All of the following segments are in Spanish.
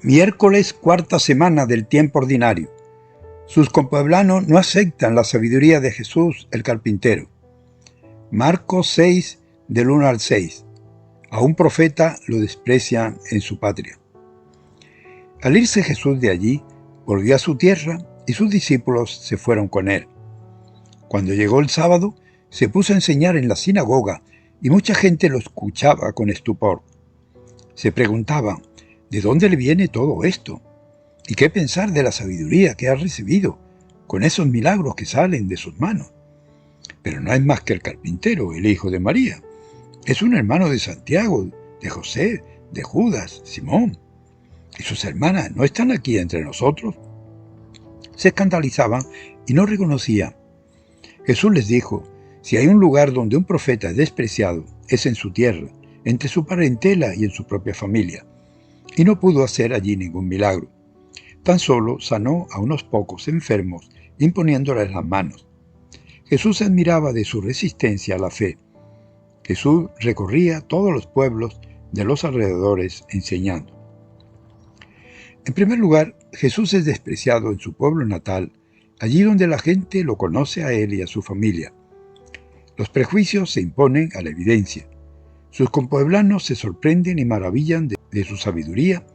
Miércoles, cuarta semana del tiempo ordinario. Sus compueblanos no aceptan la sabiduría de Jesús el carpintero. Marcos 6, del 1 al 6. A un profeta lo desprecian en su patria. Al irse Jesús de allí, volvió a su tierra y sus discípulos se fueron con él. Cuando llegó el sábado, se puso a enseñar en la sinagoga y mucha gente lo escuchaba con estupor. Se preguntaban, ¿de dónde le viene todo esto? ¿Y qué pensar de la sabiduría que ha recibido con esos milagros que salen de sus manos? Pero no es más que el carpintero, el hijo de María. Es un hermano de Santiago, de José, de Judas, Simón. ¿Y sus hermanas no están aquí entre nosotros? Se escandalizaban y no reconocían. Jesús les dijo, si hay un lugar donde un profeta es despreciado, es en su tierra, entre su parentela y en su propia familia. Y no pudo hacer allí ningún milagro. Tan solo sanó a unos pocos enfermos, imponiéndoles las manos. Jesús se admiraba de su resistencia a la fe. Jesús recorría todos los pueblos de los alrededores enseñando. En primer lugar, Jesús es despreciado en su pueblo natal, allí donde la gente lo conoce a él y a su familia. Los prejuicios se imponen a la evidencia. Sus compueblanos se sorprenden y maravillan de su sabiduría,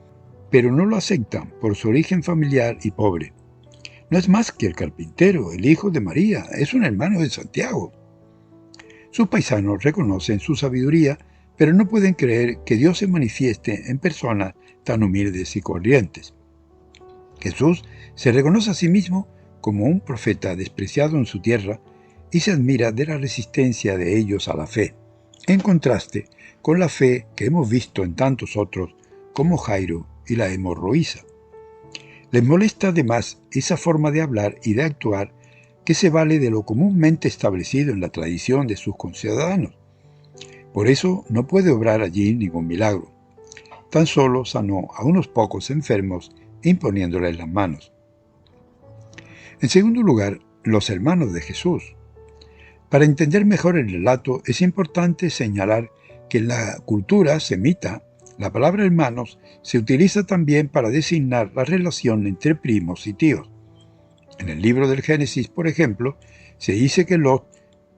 pero no lo aceptan por su origen familiar y pobre. No es más que el carpintero, el hijo de María, es un hermano de Santiago. Sus paisanos reconocen su sabiduría, pero no pueden creer que Dios se manifieste en personas tan humildes y corrientes. Jesús se reconoce a sí mismo como un profeta despreciado en su tierra y se admira de la resistencia de ellos a la fe, en contraste con la fe que hemos visto en tantos otros como Jairo y la hemorroísa. Les molesta además esa forma de hablar y de actuar que se vale de lo comúnmente establecido en la tradición de sus conciudadanos. Por eso no puede obrar allí ningún milagro. Tan solo sanó a unos pocos enfermos imponiéndoles las manos. En segundo lugar, los hermanos de Jesús. Para entender mejor el relato es importante señalar que en la cultura semita la palabra hermanos se utiliza también para designar la relación entre primos y tíos. En el libro del Génesis, por ejemplo, se dice que Lot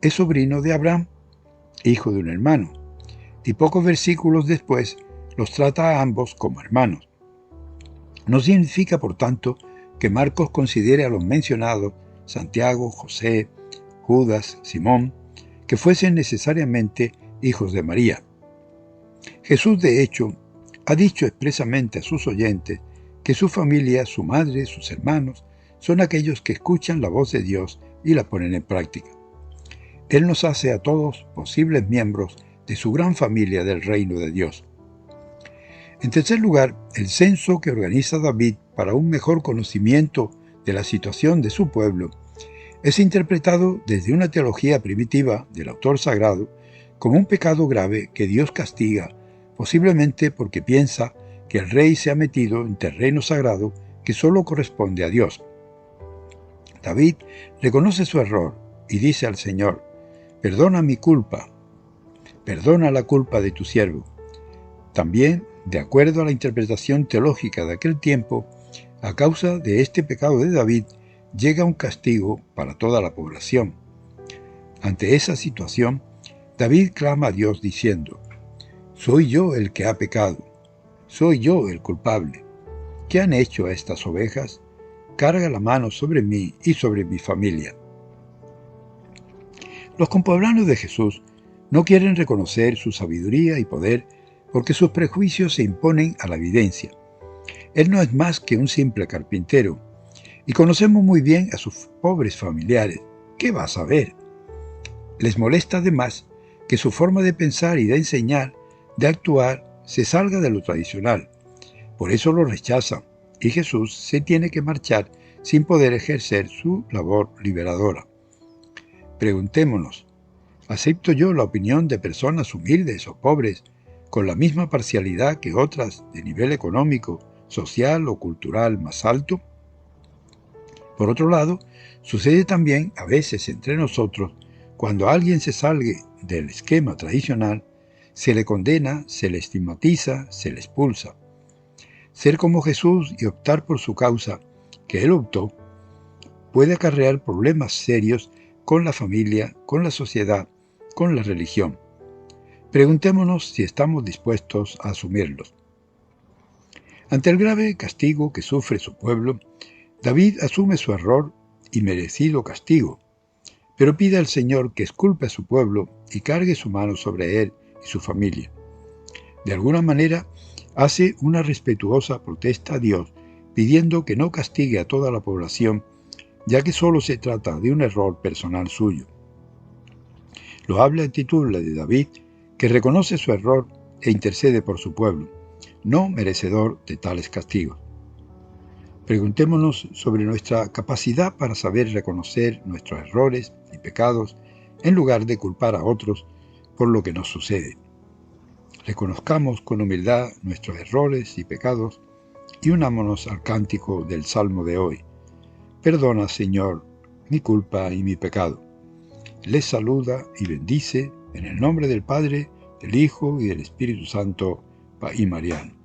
es sobrino de Abraham, hijo de un hermano, y pocos versículos después los trata a ambos como hermanos. No significa, por tanto, que Marcos considere a los mencionados, Santiago, José, Judas, Simón, que fuesen necesariamente hijos de María. Jesús, de hecho, ha dicho expresamente a sus oyentes que su familia, su madre, sus hermanos, son aquellos que escuchan la voz de Dios y la ponen en práctica. Él nos hace a todos posibles miembros de su gran familia del reino de Dios. En tercer lugar, el censo que organiza David para un mejor conocimiento de la situación de su pueblo es interpretado desde una teología primitiva del autor sagrado como un pecado grave que Dios castiga, posiblemente porque piensa que el rey se ha metido en terreno sagrado que solo corresponde a Dios. David reconoce su error y dice al Señor, «Perdona mi culpa, perdona la culpa de tu siervo». También, de acuerdo a la interpretación teológica de aquel tiempo, a causa de este pecado de David, llega un castigo para toda la población. Ante esa situación, David clama a Dios diciendo, «Soy yo el que ha pecado, soy yo el culpable. ¿Qué han hecho a estas ovejas? Carga la mano sobre mí y sobre mi familia». Los compueblanos de Jesús no quieren reconocer su sabiduría y poder porque sus prejuicios se imponen a la evidencia. Él no es más que un simple carpintero, y conocemos muy bien a sus pobres familiares. ¿Qué va a saber? Les molesta además que su forma de pensar y de enseñar, de actuar, se salga de lo tradicional. Por eso lo rechazan, y Jesús se tiene que marchar sin poder ejercer su labor liberadora. Preguntémonos, ¿acepto yo la opinión de personas humildes o pobres con la misma parcialidad que otras de nivel económico, social o cultural más alto? Por otro lado, sucede también a veces entre nosotros, cuando alguien se salga del esquema tradicional, se le condena, se le estigmatiza, se le expulsa. Ser como Jesús y optar por su causa, que Él optó, puede acarrear problemas serios con la familia, con la sociedad, con la religión. Preguntémonos si estamos dispuestos a asumirlos. Ante el grave castigo que sufre su pueblo, David asume su error y merecido castigo, pero pide al Señor que esculpe a su pueblo y cargue su mano sobre él y su familia. De alguna manera, hace una respetuosa protesta a Dios, pidiendo que no castigue a toda la población, ya que solo se trata de un error personal suyo. Loable actitud la de David, que reconoce su error e intercede por su pueblo, no merecedor de tales castigos. Preguntémonos sobre nuestra capacidad para saber reconocer nuestros errores y pecados en lugar de culpar a otros por lo que nos sucede. Reconozcamos con humildad nuestros errores y pecados y unámonos al cántico del Salmo de hoy. Perdona, Señor, mi culpa y mi pecado. Les saluda y bendice en el nombre del Padre, del Hijo y del Espíritu Santo y Mariano.